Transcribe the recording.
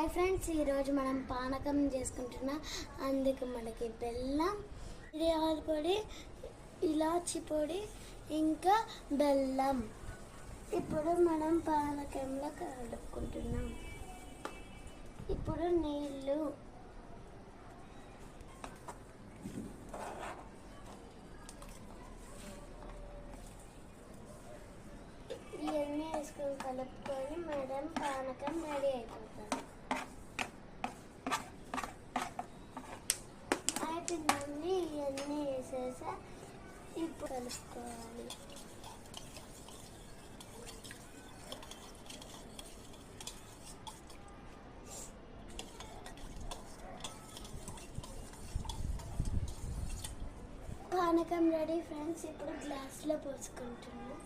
Hi friends, ఈరోజు మనం పానకం చేసుకుంటున్నాం. అందుకు మనకి బెల్లం, మిరియాల పొడి, ఇలాచి పొడి, ఇంకా బెల్లం. ఇప్పుడు మనం పానకంలో కలుపుకుంటున్నాం. ఇప్పుడు నీళ్ళు, ఇవన్నీ వేసుకొని కలుపుకొని మనం పానకం రెడీ అయిపోతుంది. అయిపోయిందండి, ఇవన్నీ వేసేసా. ఇప్పుడు కలుపుకోవాలి. పానకం రెడీ ఫ్రెండ్స్. ఇప్పుడు గ్లాస్లో పోసుకుంటున్నాం.